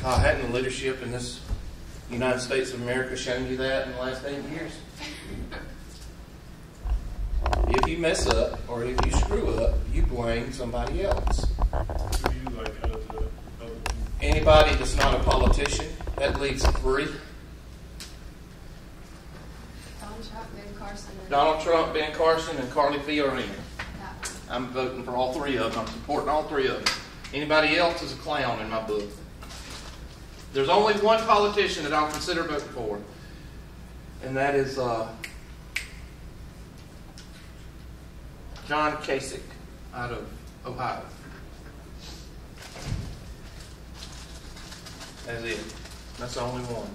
Hadn't the leadership in this United States of America shown you that in the last 8 years? If you mess up or if you screw up, you blame somebody else. Anybody that's not a politician, that leaves 3. Donald Trump, Ben Carson, and Carly Fiorina. I'm voting for all 3 of them. I'm supporting all 3 of them. Anybody else is a clown in my book. There's only one politician that I'll consider voting for, and that is John Kasich out of Ohio. That's it. That's the only one.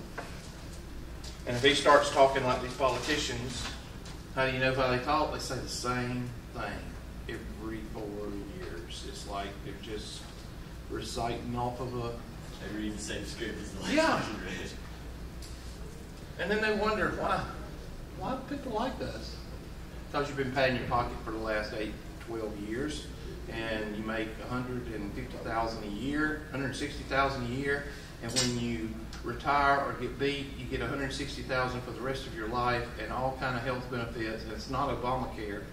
And if he starts talking like these politicians, how do you know how they talk? They say the same thing every 4 years. It's like they're just reciting off of a... They read the same script as the last person read. And then they wonder, why do people like us? Because you've been paying your pocket for the last 8, 12 years, and you make $150,000 a year, $160,000 a year, and when you retire or get beat, you get $160,000 for the rest of your life and all kind of health benefits, and it's not Obamacare.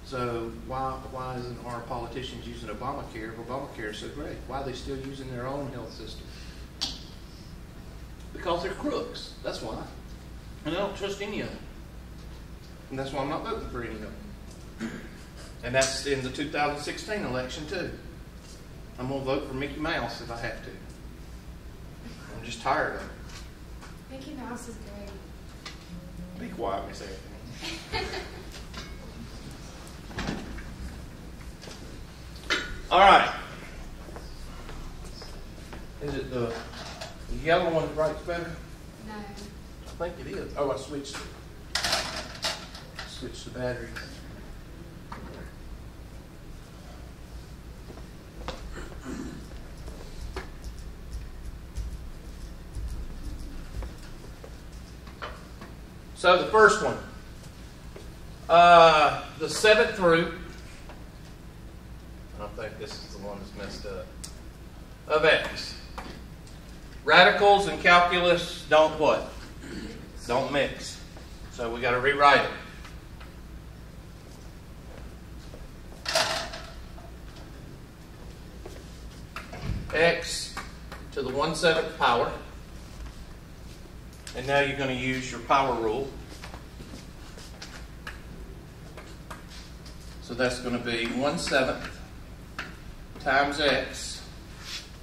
So why isn't our politicians using Obamacare if Obamacare is so great? Why are they still using their own health system? Because they're crooks. That's why. And I don't trust any of them. And that's why I'm not voting for any of them. And that's in the 2016 election too. I'm going to vote for Mickey Mouse if I have to. I'm just tired of it. Mickey Mouse is great. Be quiet, Miss Anthony. All right. Is it the yellow one that writes better? No. I think it is. Oh, I switched it. Switched the battery. So the first one, the 7th root, I think this is the one that's messed up, of x. Radicals and calculus don't what? Don't mix. So we got to rewrite it. X to the 1/7 power. And now you're going to use your power rule. So that's going to be 1/7 times x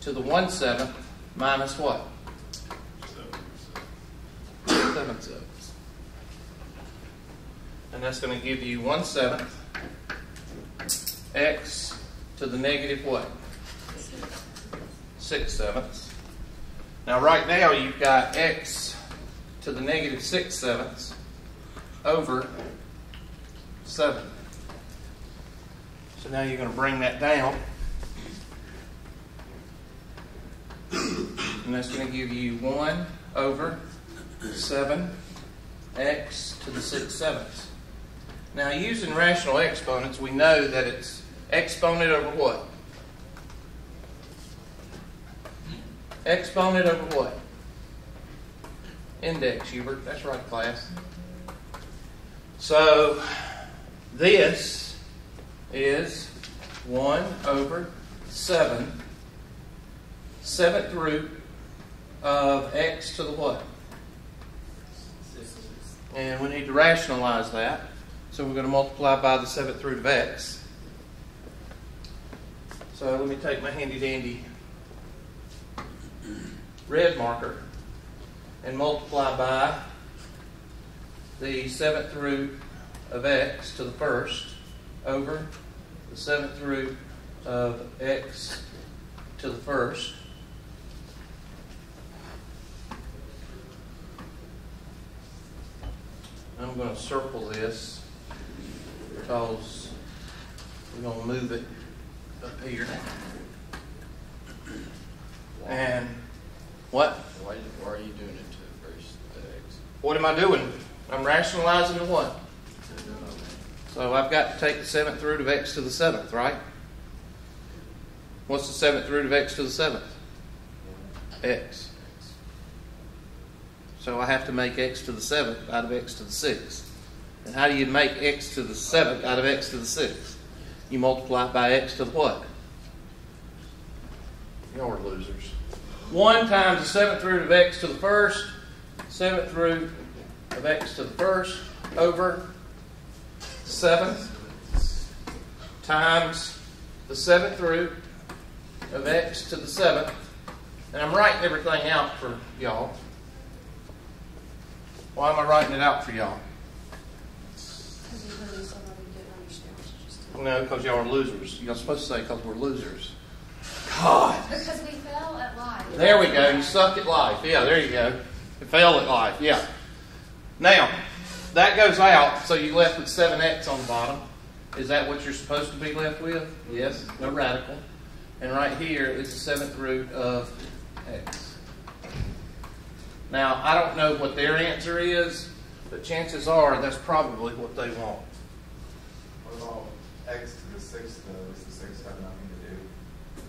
to the 1/7 minus what? 7/7. And that's going to give you 1/7 x to the negative what? 6/7. Now right now you've got x to the negative 6/7 over 7. So now you're going to bring that down. And that's going to give you 1 over 7 x to the 6/7. Now using rational exponents, we know that it's exponent over what? Exponent over what? Index, Hubert. That's right, class. So this is 1 over 7, 7th root of x to the what? And we need to rationalize that. So we're going to multiply by the 7th root of x. So let me take my handy dandy red marker and multiply by the 7th root of x to the 1st over the 7th root of x to the 1st. I'm going to circle this because we're going to move it up here. And what? Why are you doing it to first x? What am I doing? I'm rationalizing the what? So I've got to take the 7th root of x to the 7th, right? What's the 7th root of x to the 7th? X. So I have to make x to the 7th out of x to the 6th. And how do you make x to the 7th out of x to the 6th? You multiply it by x to the what? Y'all are losers. 1 times the 7th root of x to the 1st, 7th root of x to the 1st over 7th times the 7th root of x to the 7th. And I'm writing everything out for y'all. Why am I writing it out for y'all? No, because y'all are losers. You're supposed to say because we're losers. God. Because we fail at life. There we go. You suck at life. Yeah, there you go. You fail at life. Yeah. Now, that goes out, so you're left with 7x on the bottom. Is that what you're supposed to be left with? Yes. No radical. And right here is the 7th root of x. Now, I don't know what their answer is, but chances are that's probably what they want. What about x to the 6th, though? Does the 6th have nothing to do with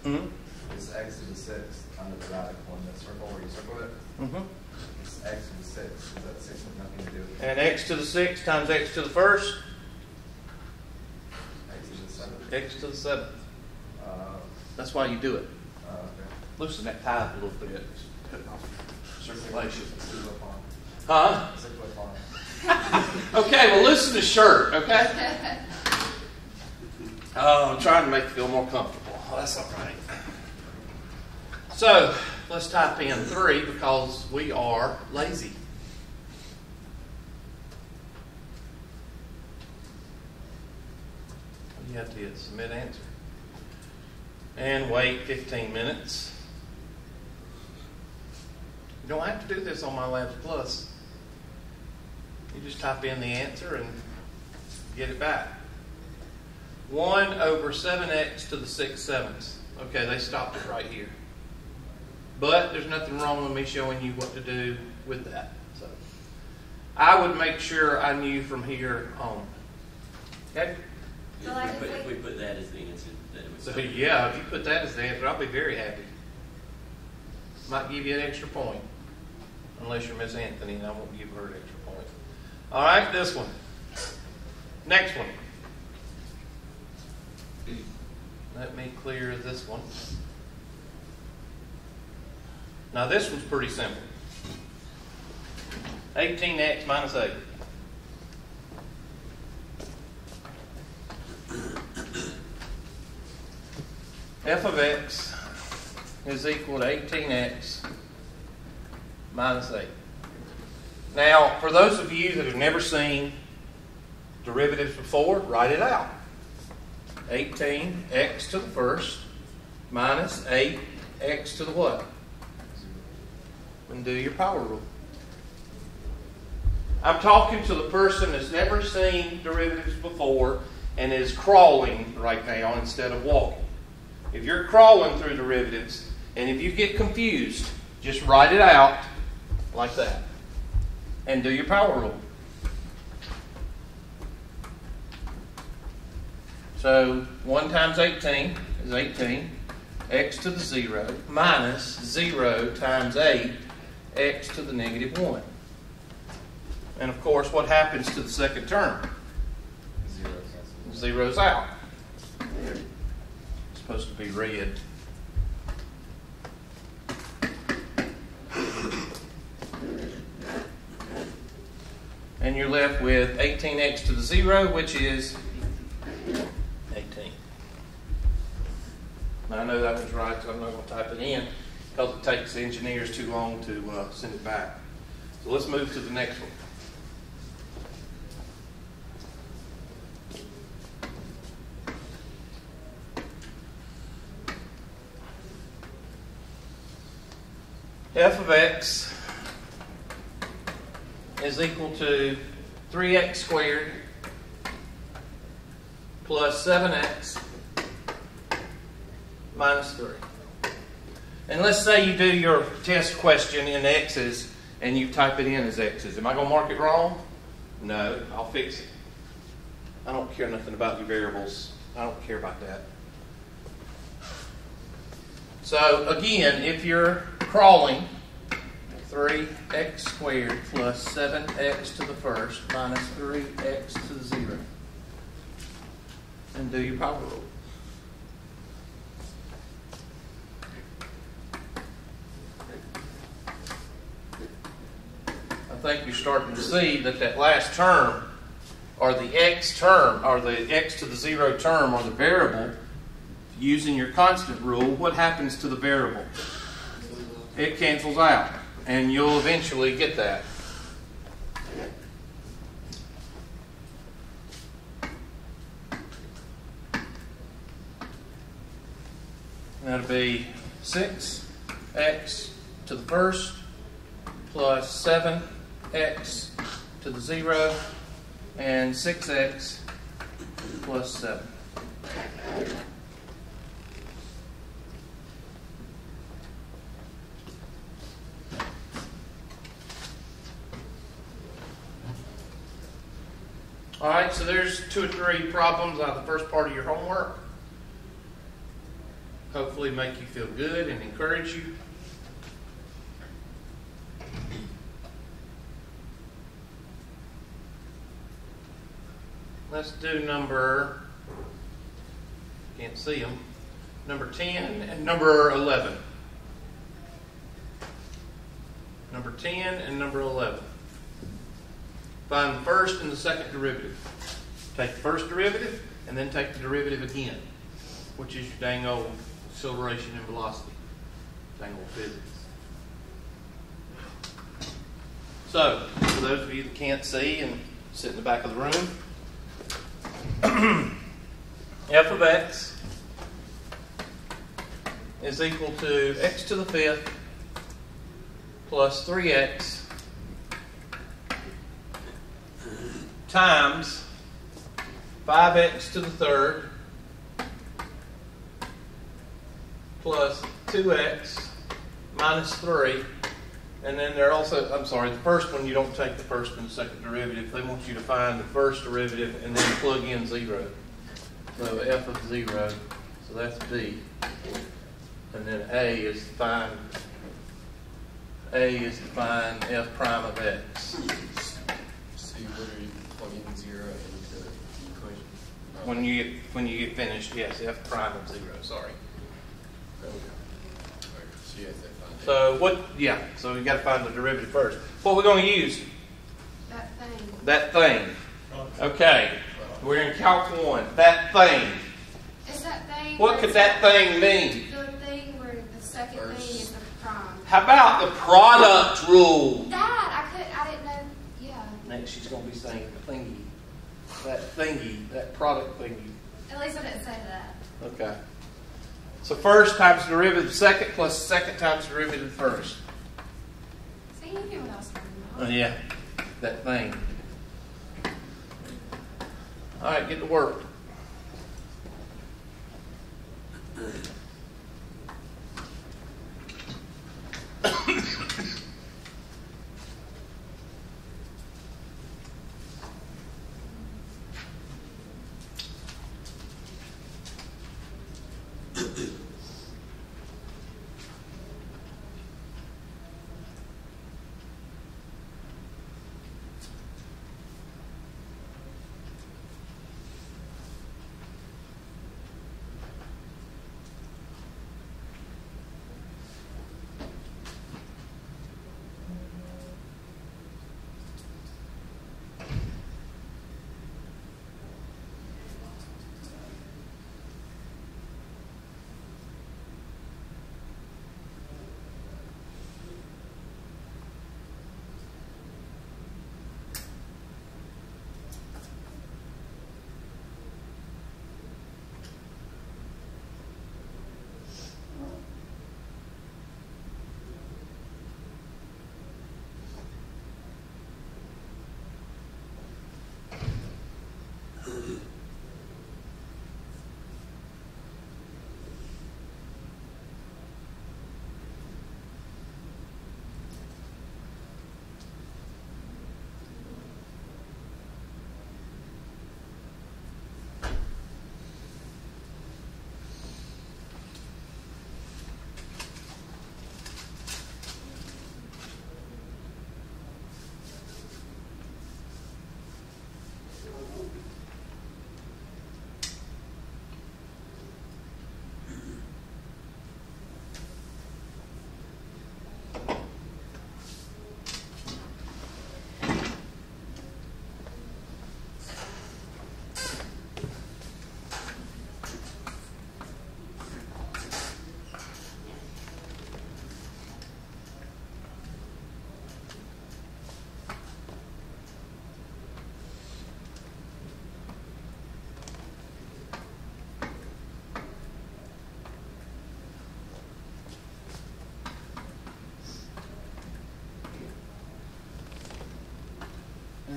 anything? It's x to the 6th under the radical in the circle where you circle it. It's x to the 6th. Does that 6 have nothing to do with it? And x to the 6th times x to the 1st? X to the 7th. X to the 7th. That's why you do it. Okay. Loosen that tie up a little bit. Cut off circulation. Huh? Huh? Okay, well loosen the shirt, okay? Oh, I'm trying to make you feel more comfortable. Oh, that's all right. So, let's type in 3 because we are lazy. You have to hit submit answer. And wait 15 minutes. You don't have to do this on My Labs Plus. You just type in the answer and get it back. 1 over 7x to the 6/7. Okay, they stopped it right here. But there's nothing wrong with me showing you what to do with that. So I would make sure I knew from here on. Okay? If we put that as the answer, then it would So stop. yeah, if you put that as the answer, I'll be very happy. Might give you an extra point. Unless you're Miss Anthony, and I won't give her an extra point. All right, this one. Next one. Let me clear this one. Now this one's pretty simple. 18x minus 8. F of x is equal to 18x minus 8. Now, for those of you that have never seen derivatives before, write it out. 18x to the 1st minus 8x to the what? And do your power rule. I'm talking to the person that's never seen derivatives before and is crawling right now instead of walking. If you're crawling through derivatives and if you get confused, just write it out like that and do your power rule. So 1 times 18 is 18. X to the 0 minus 0 times 8 x to the negative 1. And of course, what happens to the second term? Zero's out. It's supposed to be red. And you're left with 18x to the 0, which is 18. Now, I know that was right, so I'm not going to type it in because it takes the engineers too long to send it back. So let's move to the next one. F of x is equal to 3x squared plus 7x minus 3. And let's say you do your test question in x's and you type it in as x's. Am I going to mark it wrong? No, I'll fix it. I don't care nothing about your variables. I don't care about that. So again, if you're crawling, 3x squared plus 7x to the first minus 3x to the 0. And do your power rule. I think you're starting to see that that last term, or the x term, or the x to the 0 term, or the variable, using your constant rule, what happens to the variable? It cancels out, and you'll eventually get that. That'll be 6x to the first plus 7x to the 0 and 6x plus 7. All right, so there's 2 or 3 problems out of the first part of your homework. Hopefully make you feel good and encourage you. Let's do number, can't see them, number 10 and number 11. Number 10 and number 11. Find the first and the second derivative. Take the first derivative and then take the derivative again, which is your dang old acceleration and velocity. Dang old physics. So, for those of you that can't see and sit in the back of the room, f of x is equal to x to the 5th plus 3x times 5x to the 3rd plus 2x minus 3. And then they're also, I'm sorry, the first one you don't take the first and the second derivative. They want you to find the first derivative and then plug in 0. So f of 0, so that's b. And then a is to find f prime of x. So you literally plug in 0 into the equation? When you get finished, yes, f prime of 0, sorry. Okay. So you have to find it. So so you got to find the derivative first. What we're going to use? That thing. That thing. Okay. We're in Calc 1. That thing. Is that thing? What could that thing mean? The thing where the second thing is the prime. How about the product rule? I didn't know. Yeah. Next, she's going to be saying thingy. That thingy. That product thingy. At least I didn't say that. Okay. So first times derivative second plus second times derivative first. See, you knew what I was talking Oh, about. yeah. That thing. All right, get to work.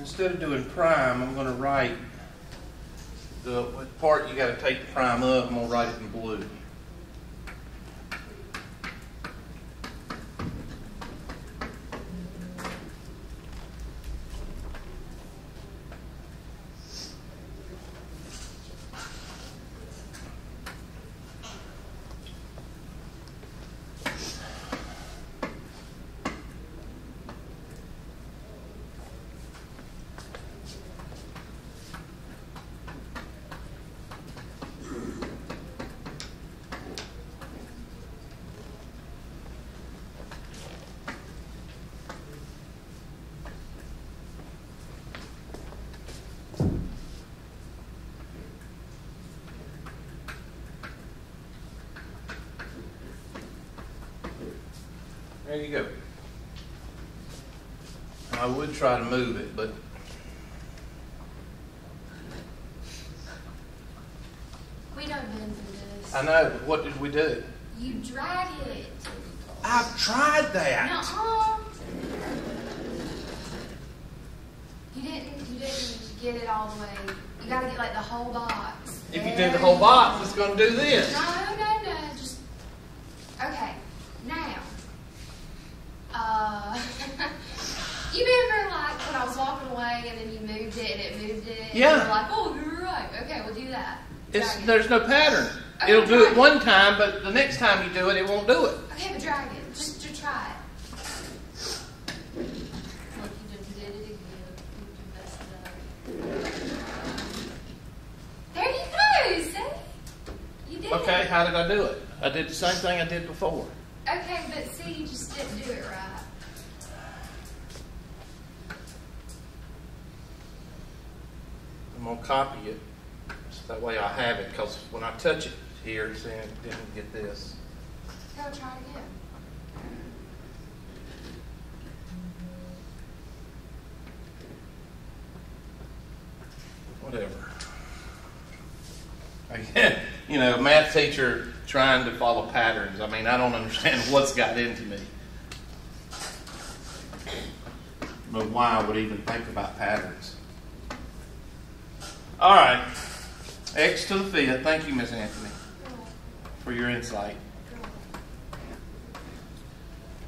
instead of doing prime, I'm going to write the part you got to take the prime up. I'm going to write it in blue. There you go. I would try to move it, but We don't do this. I know. What did we do? You drag it. I've tried that. Nuh-uh. You didn't get it all the way. You gotta get like the whole box. If you do the whole box, it's going to do this. No. Just okay. Now, you remember like when I was walking away and then you moved it and it moved it? Yeah. And you're like, oh, you're right. Okay, we'll do that. Drag it. There's no pattern. Okay, It'll do drag it one time, but the next time you do it, it won't do it. Okay, but drag it. Just to try it. Look, you just did it again. You messed it up. There you go. See? You did Okay, it. how did I do it? I did the same thing I did before. Okay, but see, you just didn't do it right. I'm going to copy it. So that way I have it, because when I touch it here, see, it didn't get this. Go try it again. Whatever. Again, you know, math teacher trying to follow patterns. I mean, I don't understand what's got into me. But why I would even think about patterns. All right. X to the 5th. Thank you, Miss Anthony, for your insight.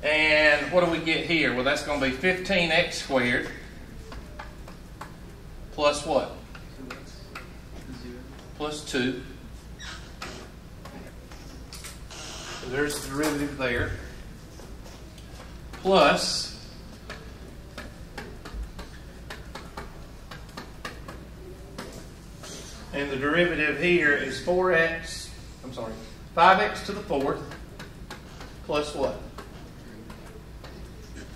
And what do we get here? Well, that's going to be 15x squared plus what? Plus 2. So there's the derivative there. Plus and the derivative here is 5x to the 4th plus what?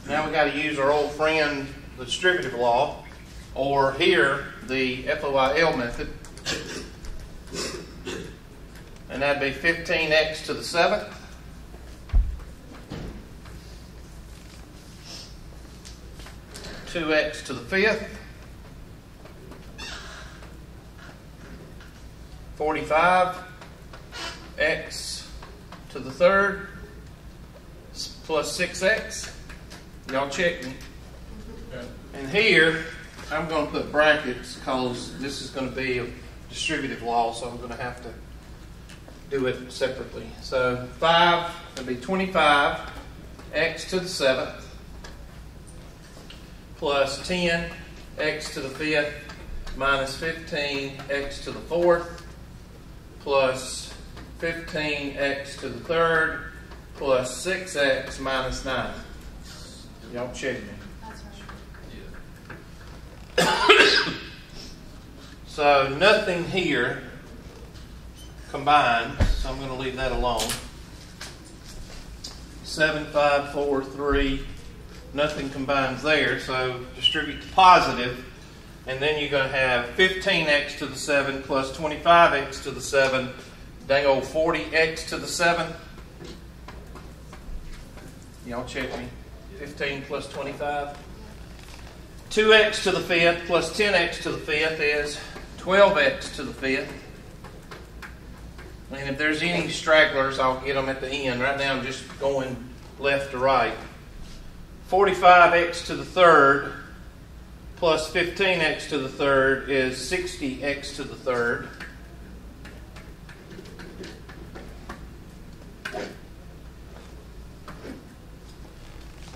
Now we got to use our old friend, the distributive law, or here, the FOIL method. And that'd be 15x to the 7th (2x to the 5th), 45x to the 3rd plus 6x. Y'all check me. And here, I'm going to put brackets because this is going to be a distributive law, so I'm going to have to do it separately. So 5 would be 25x to the 7th plus 10x to the 5th minus 15x to the 4th plus 15x to the 3rd plus 6x minus 9. Y'all check me. That's right. Yeah. So nothing here combined, so I'm going to leave that alone. 7, 5, 4, 3, nothing combines there, so distribute the positive, and then you're going to have 15x to the 7 plus 25x to the 7, dang old 40x to the 7. Y'all check me. 15 plus 25. 2x to the 5th plus 10x to the 5th is 12x to the 5th. And if there's any stragglers, I'll get them at the end. Right now I'm just going left to right. 45x to the 3rd plus 15x to the third is 60x to the third.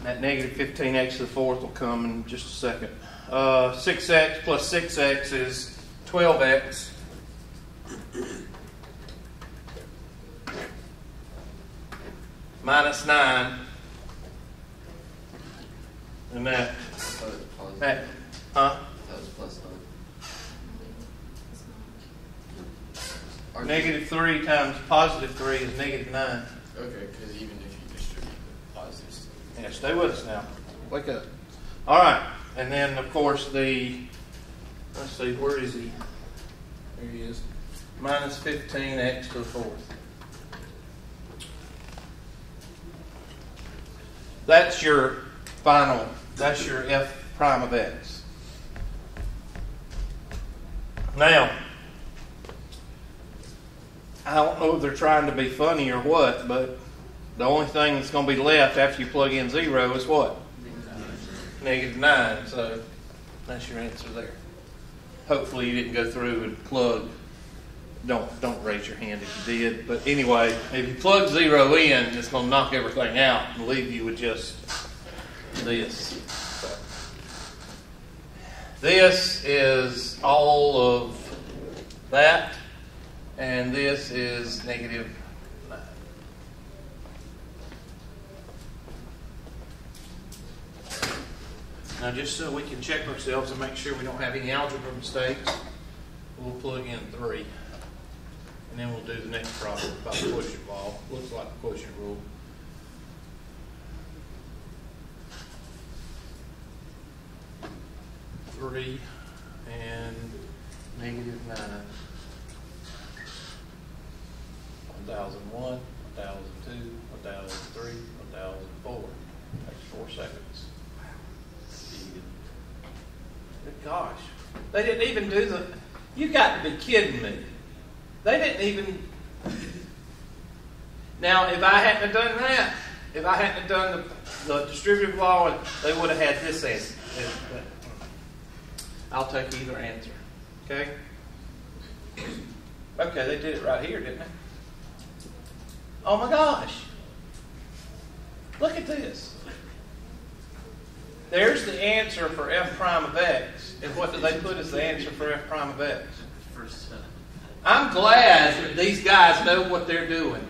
That negative 15x to the fourth will come in just a second. 6x plus 6x is 12x. Minus 9. And that, huh? That was plus 9. Negative 3 times positive 3 is negative 9. Okay, because even if you distribute the positives. Yeah, stay with us now. Wake up. All right. And then, of course, let's see, where is he? There he is. Minus 15x to the fourth. That's your f prime of x. Now, I don't know if they're trying to be funny or what, but the only thing that's going to be left after you plug in 0 is what? Negative 9. So that's your answer there. Hopefully you didn't go through and plug. Don't raise your hand if you did. But anyway, if you plug 0 in, it's going to knock everything out and leave you with just this. So, this is all of that, and this is negative 9. Now, just so we can check ourselves and make sure we don't have any algebra mistakes, we'll plug in 3. And then we'll do the next problem about the quotient law. Looks like the quotient rule. Three and negative 9. 1001, 1002, 1003, 1004. Takes 4 seconds. Good gosh. They didn't even do the... You got to be kidding me. They didn't even... Now, if I hadn't have done that, if I hadn't have done the distributive law, they would have had this answer. I'll take either answer. Okay? Okay, they did it right here, didn't they? Oh my gosh. Look at this. There's the answer for f prime of x. And what do they put as the answer for f prime of x? I'm glad that these guys know what they're doing.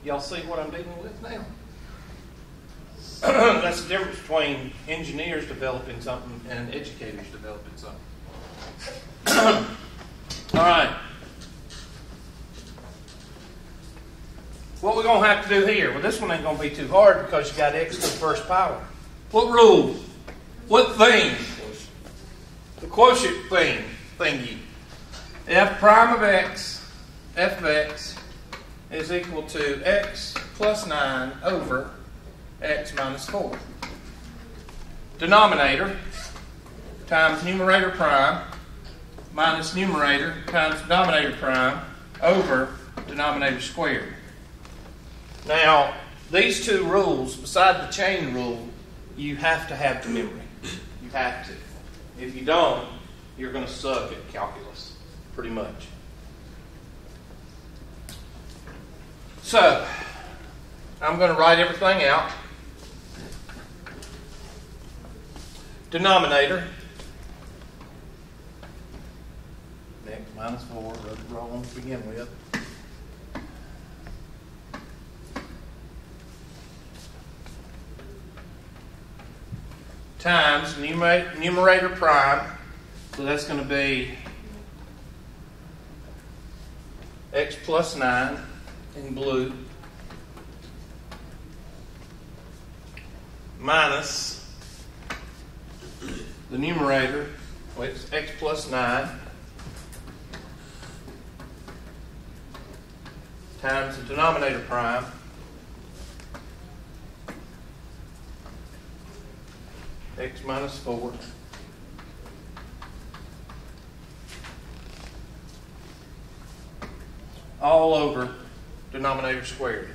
Y'all see what I'm dealing with now? That's the difference between engineers developing something and educators developing something. All right. What we're going to have to do here? Well, this one ain't going to be too hard because you got x to the first power. What rule? What thing? The quotient thingy. F prime of x, f of x, is equal to x plus 9 over x minus 4. Denominator times numerator prime minus numerator times denominator prime over denominator squared. Now, these two rules, beside the chain rule, you have to have to memory. You have to. If you don't, you're going to suck at calculus, pretty much. So, I'm going to write everything out. Denominator. X minus 4, wrote it wrong to begin with. Times numerator prime, so that's going to be x plus 9 in blue minus the numerator, which is x plus 9 times the denominator prime x minus 4 all over denominator squared.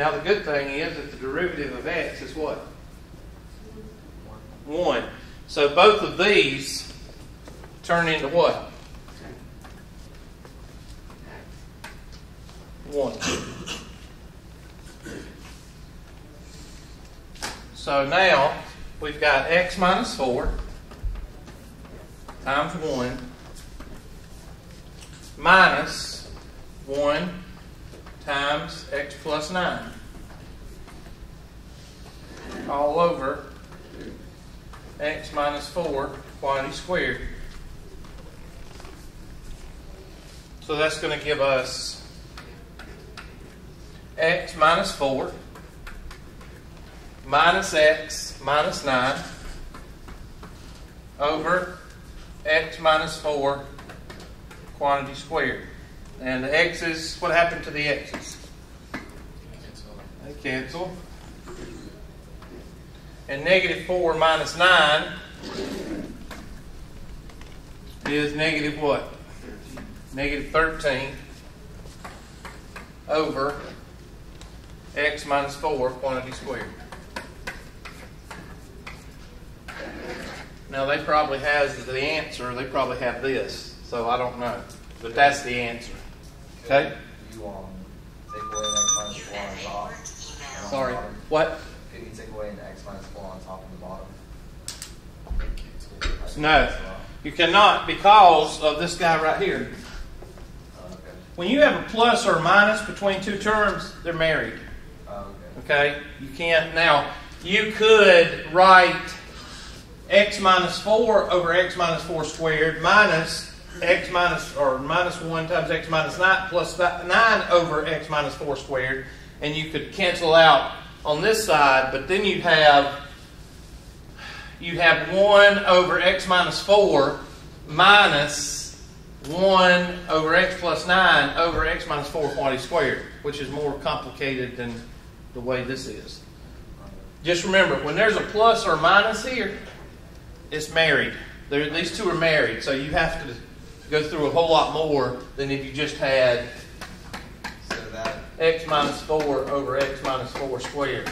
Now the good thing is that the derivative of x is what? 1. So both of these turn into what? 1. So now we've got x minus 4 times 1 minus 1 times x plus 9 all over x minus 4 quantity squared. So that's going to give us x minus 4 minus x minus 9 over x minus 4 quantity squared. And the x's, what happened to the x's? They cancel. And negative 4 minus 9 is negative what? Negative 13 over x minus 4 quantity squared. Now they probably have the answer, they probably have this, so I don't know. But that's the answer. Okay? You take away an x minus 4 on top. Sorry. What? Can you take away an x minus 4 on top and the bottom? No. You cannot because of this guy right here. Okay. When you have a plus or a minus between two terms, they're married. Okay. Okay? You can't. Now, you could write x minus 4 over x minus 4 squared minus x minus, or minus 1 times x minus 9 plus 9 over x minus 4 squared. And you could cancel out on this side, but then you'd have 1 over x minus 4 minus 1 over x plus 9 over x minus 4 quantity squared, which is more complicated than the way this is. Just remember, when there's a plus or a minus here, it's married. These two are married, so you have to go through a whole lot more than if you just had x minus 4 over x minus 4 squared.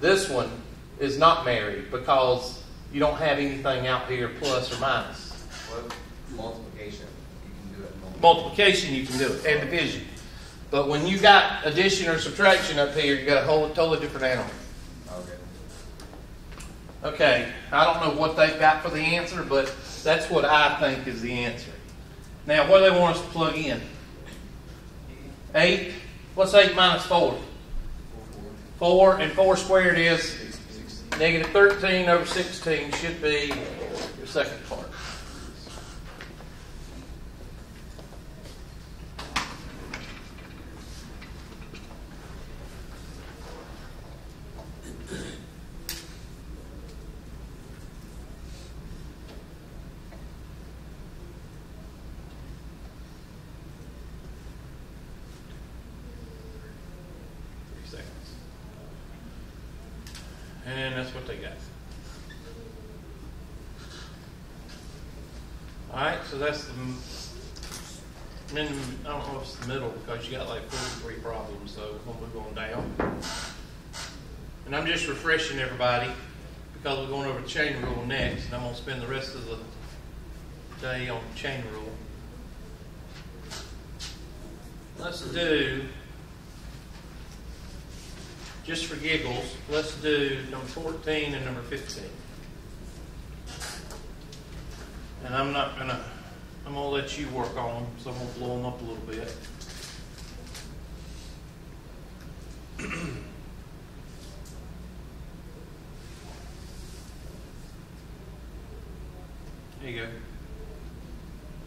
This one is not married because you don't have anything out here plus or minus. What multiplication? You can do it. Multiplication you can do it, and division. But when you got addition or subtraction up here, you got a whole totally different animal. Okay. Okay, I don't know what they've got for the answer, but that's what I think is the answer. Now, what do they want us to plug in? 8. What's 8 minus 4? 4, and 4 squared is negative 13 over 16 should be your second part. And that's what they got. Alright, so that's the I don't know if it's the middle because you got like 43 problems, so we're going to move on down. And I'm just refreshing everybody because we're going over the chain rule next, and I'm going to spend the rest of the day on the chain rule. Let's do, just for giggles, let's do number 14 and number 15. And I'm going to let you work on them, so I'm going to blow them up a little bit. There you go.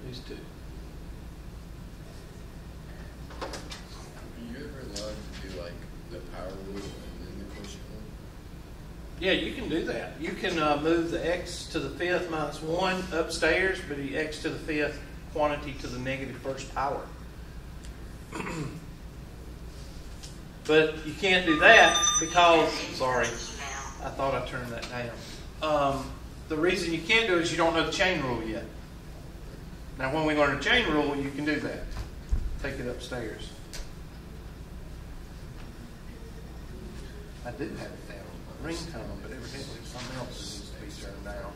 These two. Are you ever allowed to do like the power rule and then the quotient rule? Yeah, you can do that. You can move the x to the fifth minus 1 upstairs, but the x to the fifth quantity to the negative first power. But you can't do that because, sorry, I thought I turned that down. The reason you can't do it is you don't know the chain rule yet. Now, when we learn the chain rule, you can do that. Take it upstairs. I do have it down ringtone, but evidently something else that needs to be turned down.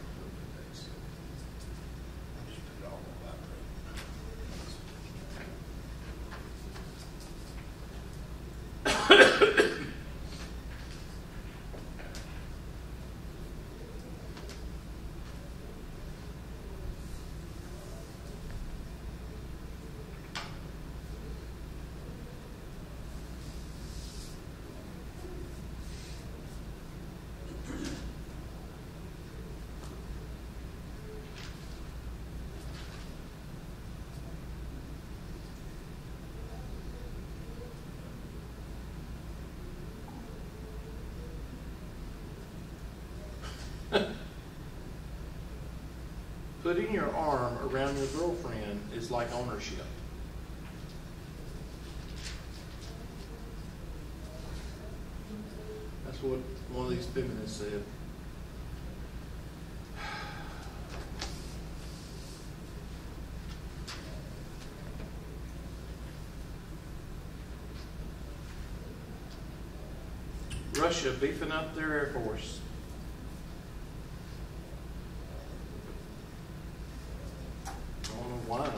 Putting your arm around your girlfriend is like ownership. That's what one of these feminists said. Russia beefing up their Air Force. I don't know why.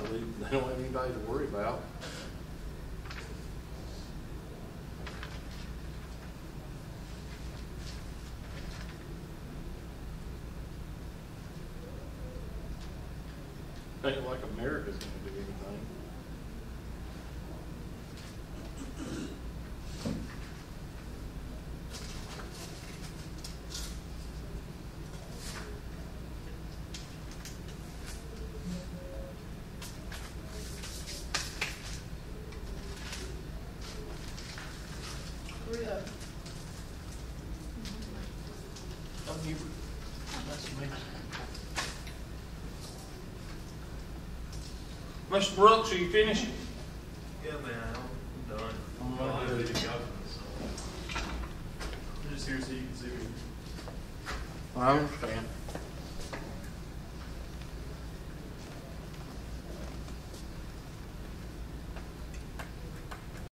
They don't have anybody to worry about. Ain't like America's going to do anything. Hurry up. Oh, you. That's me. Mr. Brooks, are you finished? Yeah, man, I'm done. Oh, I'm good. ready to go. So I'm just here so you can see me. I understand.